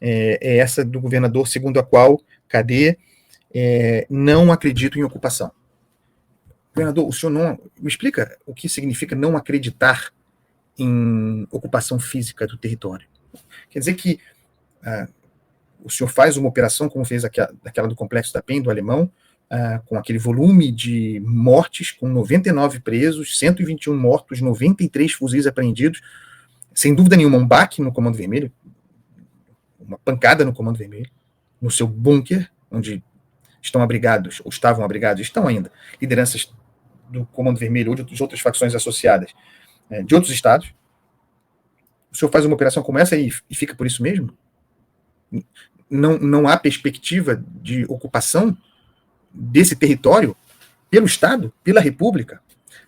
é essa do governador, segundo a qual, não acredito em ocupação. Governador, o senhor não me explica o que significa não acreditar em ocupação física do território? Quer dizer que o senhor faz uma operação, como fez aquela do Complexo da PEN, do Alemão, com aquele volume de mortes, com 99 presos, 121 mortos, 93 fuzis apreendidos, sem dúvida nenhuma um baque no Comando Vermelho, uma pancada no Comando Vermelho, no seu bunker, onde estão abrigados, ou estavam abrigados, estão ainda, lideranças do Comando Vermelho ou de outras facções associadas de outros estados. O senhor faz uma operação como essa e fica por isso mesmo? Não há perspectiva de ocupação desse território pelo Estado, pela República?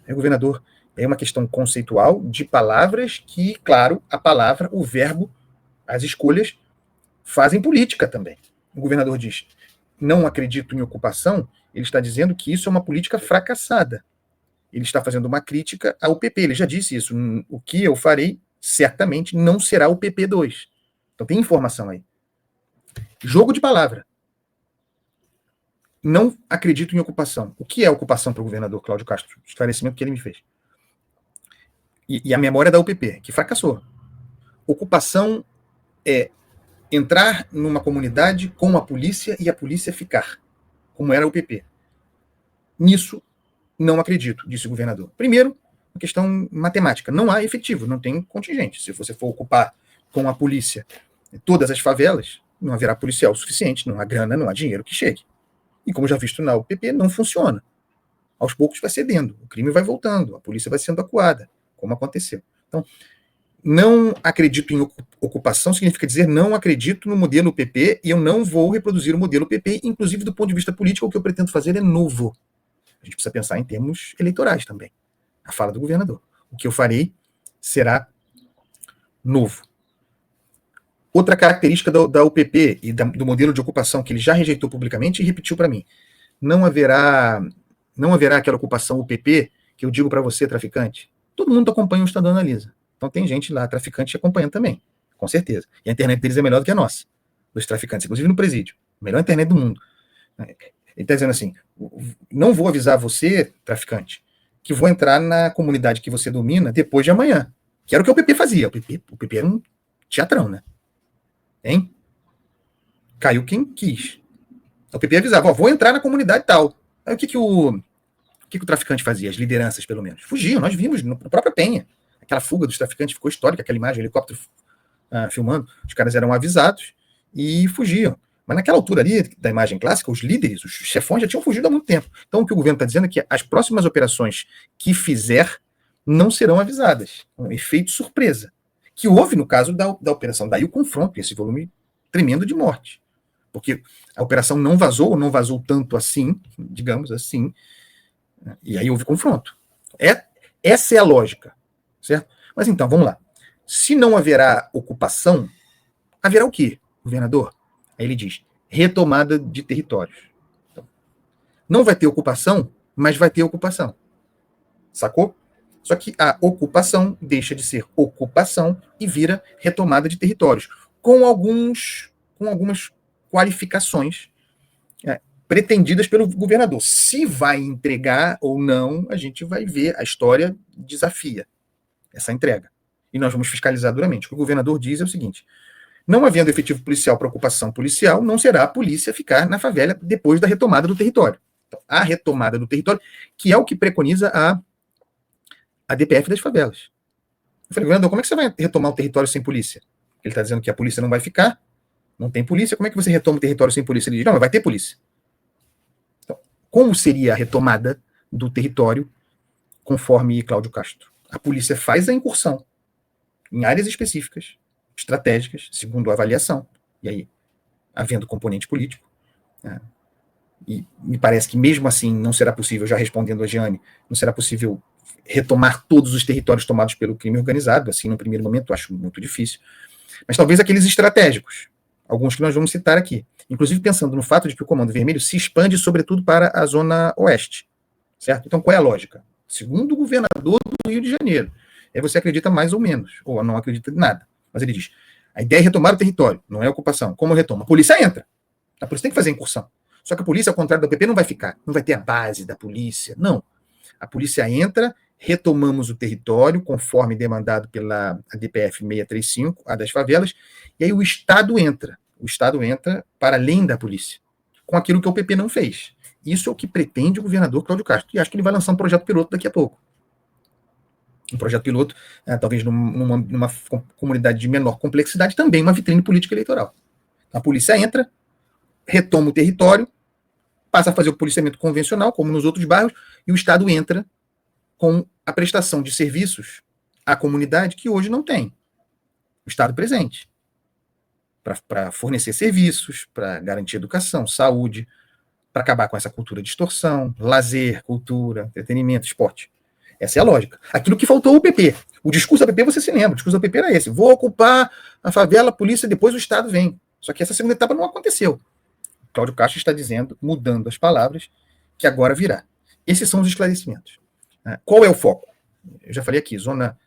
Governador, é uma questão conceitual de palavras que, claro, a palavra, o verbo, as escolhas fazem política também. O governador diz, não acredito em ocupação, ele está dizendo que isso é uma política fracassada. Ele está fazendo uma crítica ao PP, ele já disse isso, o que eu farei certamente não será o PP2. Então tem informação aí. Jogo de palavra. Não acredito em ocupação. O que é ocupação para o governador Cláudio Castro? O esclarecimento que ele me fez. E a memória da UPP, que fracassou. Ocupação é entrar numa comunidade com a polícia e a polícia ficar, como era o UPP. Nisso, não acredito, disse o governador. Primeiro, uma questão matemática. Não há efetivo, não tem contingente. Se você for ocupar com a polícia todas as favelas, não haverá policial suficiente, não há grana, não há dinheiro que chegue. E como já visto na UPP, não funciona. Aos poucos vai cedendo, o crime vai voltando, a polícia vai sendo acuada, como aconteceu. Então, não acredito em ocupação significa dizer não acredito no modelo PP e eu não vou reproduzir o modelo PP, inclusive do ponto de vista político, o que eu pretendo fazer é novo. A gente precisa pensar em termos eleitorais também. A fala do governador. O que eu farei será novo. Outra característica da UPP e do modelo de ocupação que ele já rejeitou publicamente e repetiu para mim. Não haverá aquela ocupação UPP que eu digo para você, traficante. Todo mundo acompanha o Estadão Analisa. Então tem gente lá, traficante, acompanhando também, com certeza. E a internet deles é melhor do que a nossa, dos traficantes, inclusive no presídio. Melhor internet do mundo. Ele está dizendo assim, não vou avisar você, traficante, que vou entrar na comunidade que você domina depois de amanhã. Que era o que o PP fazia. O PP era um teatrão, né? Hein? Caiu quem quis. O PP avisava, vou entrar na comunidade tal. Aí o que o traficante fazia? As lideranças, pelo menos. Fugiam, nós vimos na própria Penha. Aquela fuga dos traficantes ficou histórica, aquela imagem, o helicóptero filmando, os caras eram avisados e fugiam. Mas naquela altura ali, da imagem clássica, os líderes, os chefões já tinham fugido há muito tempo. Então o que o governo está dizendo é que as próximas operações que fizer não serão avisadas. Um efeito surpresa. Que houve no caso da operação. Daí o confronto, esse volume tremendo de morte. Porque a operação não vazou tanto assim, digamos assim, e aí houve confronto. Essa é a lógica. Certo? Mas então, vamos lá. Se não haverá ocupação, haverá o quê, governador? Aí ele diz, retomada de territórios. Então, não vai ter ocupação, mas vai ter ocupação. Sacou? Só que a ocupação deixa de ser ocupação e vira retomada de territórios, com algumas qualificações pretendidas pelo governador. Se vai entregar ou não, a gente vai ver. A história desafia essa entrega. E nós vamos fiscalizar duramente. O que o governador diz é o seguinte, não havendo efetivo policial para ocupação policial, não será a polícia ficar na favela depois da retomada do território. Então, a retomada do território, que é o que preconiza a DPF das favelas. Eu falei, governador, como é que você vai retomar o território sem polícia? Ele está dizendo que a polícia não vai ficar, não tem polícia, como é que você retoma o território sem polícia? Ele diz, não, mas vai ter polícia. Então, como seria a retomada do território conforme Cláudio Castro? A polícia faz a incursão em áreas específicas, estratégicas, segundo a avaliação, e aí, havendo componente político, e me parece que mesmo assim não será possível, já respondendo a Jeane, não será possível retomar todos os territórios tomados pelo crime organizado, assim, no primeiro momento, acho muito difícil, mas talvez aqueles estratégicos, alguns que nós vamos citar aqui, inclusive pensando no fato de que o Comando Vermelho se expande sobretudo para a zona oeste, certo? Então, qual é a lógica? Segundo o governador do Rio de Janeiro, você acredita mais ou menos, ou não acredita em nada, mas ele diz, A ideia é retomar o território, não é ocupação. Como retoma? A polícia entra. A polícia tem que fazer incursão. Só que a polícia, ao contrário da PP, não vai ficar. Não vai ter a base da polícia. Não. A polícia entra, retomamos o território, conforme demandado pela DPF 635, a das favelas, e aí o Estado entra. O Estado entra para além da polícia, com aquilo que o PP não fez. Isso é o que pretende o governador Cláudio Castro. E acho que ele vai lançar um projeto piloto daqui a pouco. Um projeto piloto, talvez numa comunidade de menor complexidade, também uma vitrine política eleitoral. A polícia entra, retoma o território, passa a fazer o policiamento convencional, como nos outros bairros, e o Estado entra com a prestação de serviços à comunidade que hoje não tem. O Estado presente. Para fornecer serviços, para garantir educação, saúde, para acabar com essa cultura de extorsão, lazer, cultura, entretenimento, esporte. Essa é a lógica. Aquilo que faltou o PP. O discurso da PP, você se lembra, o discurso da PP era esse. Vou ocupar a favela, a polícia, depois o Estado vem. Só que essa segunda etapa não aconteceu. Cláudio Castro está dizendo, mudando as palavras, que agora virá. Esses são os esclarecimentos. Qual é o foco? Eu já falei aqui, zona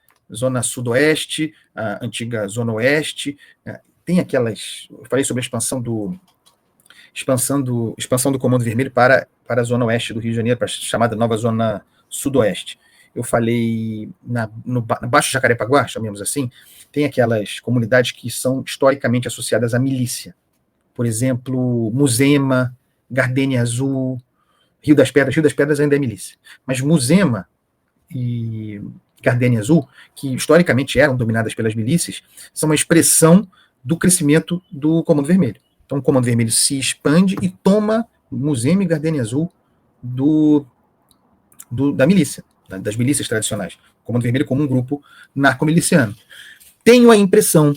sudoeste, a antiga zona oeste, tem aquelas... Eu falei sobre a expansão do Comando Vermelho para a zona oeste do Rio de Janeiro, para a chamada nova zona sudoeste. Eu falei no Baixo Jacarepaguá, chamemos assim, tem aquelas comunidades que são historicamente associadas à milícia. Por exemplo, Muzema, Gardênia Azul, Rio das Pedras ainda é milícia. Mas Muzema e Gardênia Azul, que historicamente eram dominadas pelas milícias, são uma expressão do crescimento do Comando Vermelho. Então o Comando Vermelho se expande e toma Muzema e Gardênia Azul da milícia, das milícias tradicionais. O Comando Vermelho como um grupo narcomiliciano. Tenho a impressão,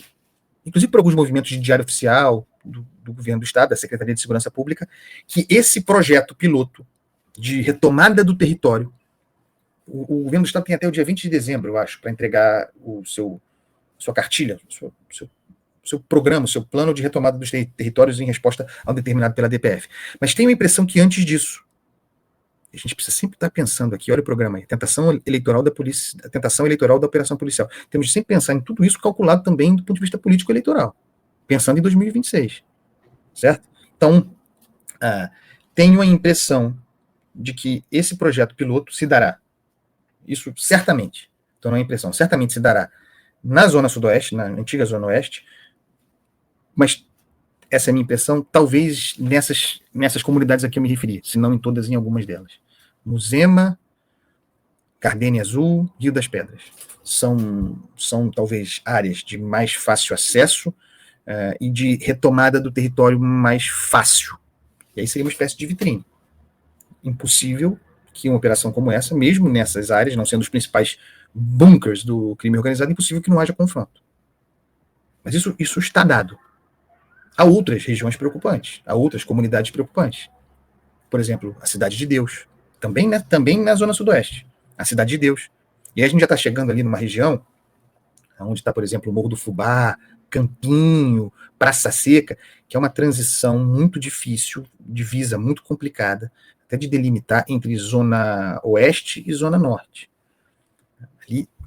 inclusive por alguns movimentos de diário oficial, do governo do Estado, da Secretaria de Segurança Pública, que esse projeto piloto de retomada do território, o governo do Estado tem até o dia 20 de dezembro, eu acho, para entregar sua cartilha, seu programa, seu plano de retomada dos territórios em resposta ao determinado pela DPF. Mas tenho a impressão que antes disso, a gente precisa sempre estar pensando aqui, olha o programa aí, tentação eleitoral da polícia, tentação eleitoral da operação policial. Temos de sempre pensar em tudo isso calculado também do ponto de vista político-eleitoral, pensando em 2026. Certo? Então, tenho a impressão de que esse projeto piloto se dará, isso certamente, então não é impressão, certamente se dará na zona sudoeste, na antiga zona oeste, mas essa é a minha impressão, talvez nessas comunidades a que eu me referi, se não em todas, em algumas delas. Muzema, Gardênia Azul, Rio das Pedras. São talvez áreas de mais fácil acesso, e de retomada do território mais fácil. E aí seria uma espécie de vitrine. Impossível que uma operação como essa, mesmo nessas áreas, não sendo os principais bunkers do crime organizado, impossível que não haja confronto. Mas isso está dado. Há outras regiões preocupantes, há outras comunidades preocupantes. Por exemplo, a Cidade de Deus, também na zona sudoeste, a Cidade de Deus. E aí a gente já está chegando ali numa região onde está, por exemplo, o Morro do Fubá, Campinho, Praça Seca, que é uma transição muito difícil, divisa muito complicada, até de delimitar entre zona oeste e zona norte.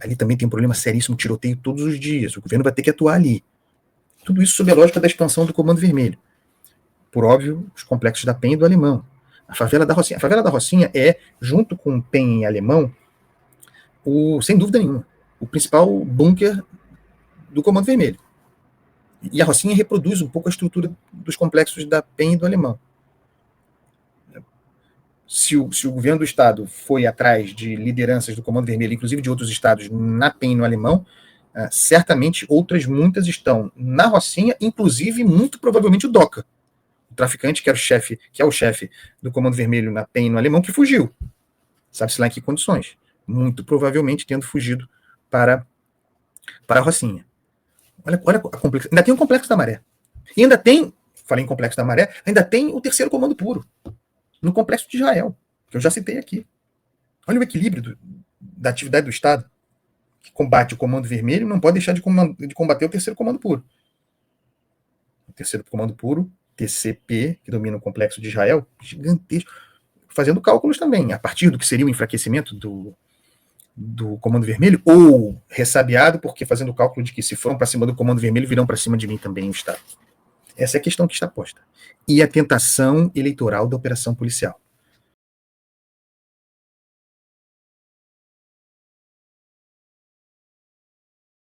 Ali também tem um problema seríssimo, tiroteio todos os dias, o governo vai ter que atuar ali. Tudo isso sob a lógica da expansão do Comando Vermelho. Por óbvio, os complexos da Penha e do Alemão. A favela da Rocinha. A favela da Rocinha é, junto com Penha e Alemão, sem dúvida nenhuma, o principal bunker do Comando Vermelho. E a Rocinha reproduz um pouco a estrutura dos complexos da Penha e do Alemão. Se o governo do Estado foi atrás de lideranças do Comando Vermelho, inclusive de outros estados, na Penha e no Alemão, certamente outras muitas estão na Rocinha, inclusive, muito provavelmente, o DOCA, o traficante que é o chefe do Comando Vermelho na Penha e no Alemão, que fugiu. Sabe-se lá em que condições. Muito provavelmente tendo fugido para a Rocinha. Olha a complexidade. Ainda tem o Complexo da Maré. E ainda tem, falei em Complexo da Maré, ainda tem o terceiro Comando Puro, no Complexo de Israel, que eu já citei aqui. Olha o equilíbrio da atividade do Estado, que combate o Comando Vermelho, não pode deixar de combater o terceiro Comando Puro. O terceiro Comando Puro, TCP, que domina o Complexo de Israel, gigantesco, fazendo cálculos também, a partir do que seria o enfraquecimento do Comando Vermelho, ou ressabiado porque fazendo o cálculo de que se foram para cima do Comando Vermelho, virão para cima de mim também o Estado. Essa é a questão que está posta. E a tentação eleitoral da operação policial.